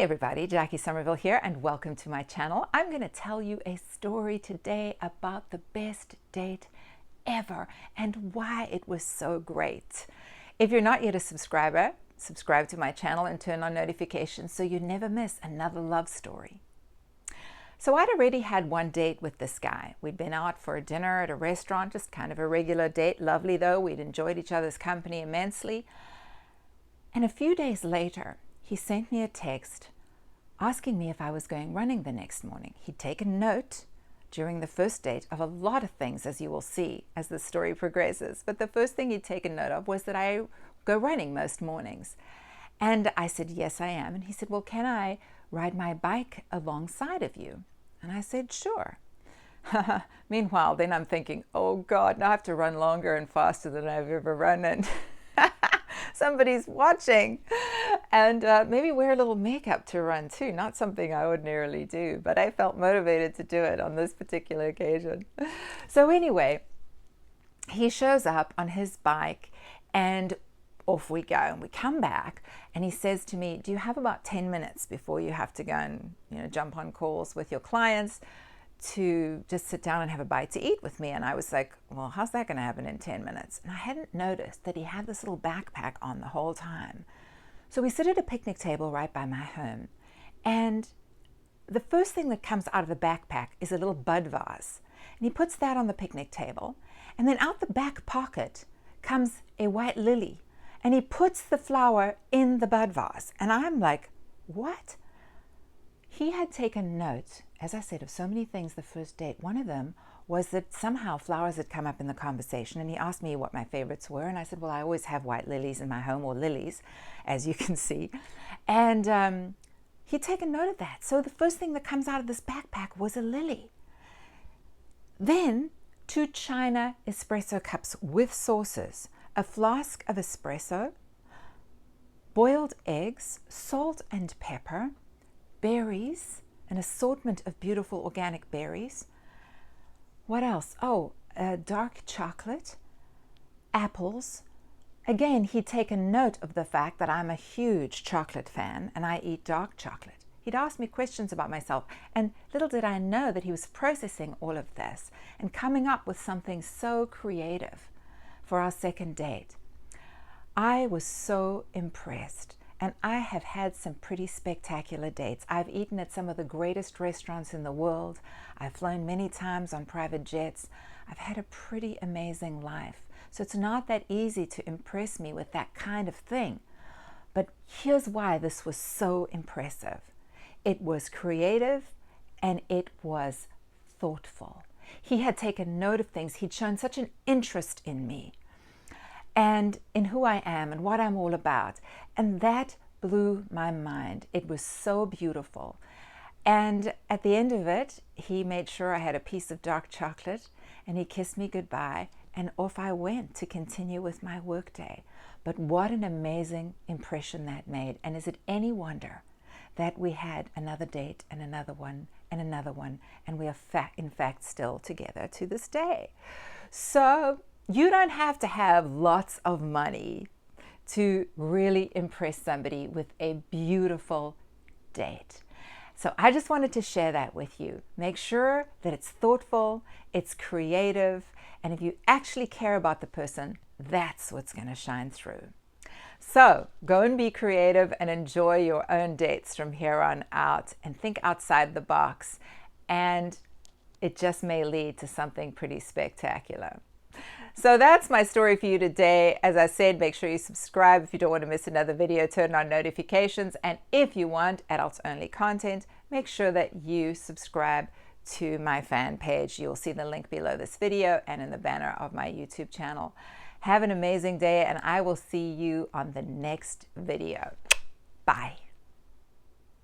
everybody, Jackie Somerville here, and welcome to my channel. I'm going to tell you a story today about the best date ever and why it was so great. If you're not yet a subscriber, subscribe to my channel and turn on notifications so you never miss another love story. So I'd already had one date with this guy. We'd been out for a dinner at a restaurant, just kind of a regular date. Lovely though, we'd enjoyed each other's company immensely. And a few days later, he sent me a text asking me if I was going running the next morning. He'd taken note during the first date of a lot of things, as you will see as the story progresses. But the first thing he'd taken note of was that I go running most mornings. And I said, yes, I am. And he said, well, can I ride my bike alongside of you? And I said, sure. Meanwhile, then I'm thinking, oh God, now I have to run longer and faster than I've ever run. And somebody's watching, and maybe wear a little makeup to run too. Not something I ordinarily do, but I felt motivated to do it on this particular occasion. So anyway, he shows up on his bike and off we go, and we come back and he says to me, do you have about 10 minutes before you have to go and jump on calls with your clients to just sit down and have a bite to eat with me? And I was like, well, how's that going to happen in 10 minutes? And I hadn't noticed that he had this little backpack on the whole time. So we sit at a picnic table right by my home, and the first thing that comes out of the backpack is a little bud vase, and he puts that on the picnic table, and then out the back pocket comes a white lily, and he puts the flower in the bud vase. And I'm like, what? He had taken note, as I said, of so many things the first date. One of them was that somehow flowers had come up in the conversation, and he asked me what my favorites were, and I said, well, I always have white lilies in my home, or lilies, as you can see. And he'd taken note of that. So the first thing that comes out of this backpack was a lily. Then 2 China espresso cups with saucers, a flask of espresso, boiled eggs, salt and pepper, berries, an assortment of beautiful organic berries. What else? Oh, dark chocolate, apples. Again, he'd taken note of the fact that I'm a huge chocolate fan and I eat dark chocolate. He'd asked me questions about myself, and little did I know that he was processing all of this and coming up with something so creative for our second date. I was so impressed. And I have had some pretty spectacular dates. I've eaten at some of the greatest restaurants in the world. I've flown many times on private jets. I've had a pretty amazing life. So it's not that easy to impress me with that kind of thing. But here's why this was so impressive. It was creative and it was thoughtful. He had taken note of things. He'd shown such an interest in me and in who I am and what I'm all about. And that blew my mind. It was so beautiful. And at the end of it, he made sure I had a piece of dark chocolate, and he kissed me goodbye, and off I went to continue with my workday. But what an amazing impression that made. And is it any wonder that we had another date and another one and another one, and we are in fact still together to this day. So you don't have to have lots of money to really impress somebody with a beautiful date. So I just wanted to share that with you. Make sure that it's thoughtful, it's creative, and if you actually care about the person, that's what's going to shine through. So go and be creative and enjoy your own dates from here on out, and think outside the box, and it just may lead to something pretty spectacular. So that's my story for you today. As I said, make sure you subscribe if you don't want to miss another video, turn on notifications, and if you want adults only content, make sure that you subscribe to my fan page. You'll see the link below this video and in the banner of my YouTube channel. Have an amazing day, and I will see you on the next video. Bye.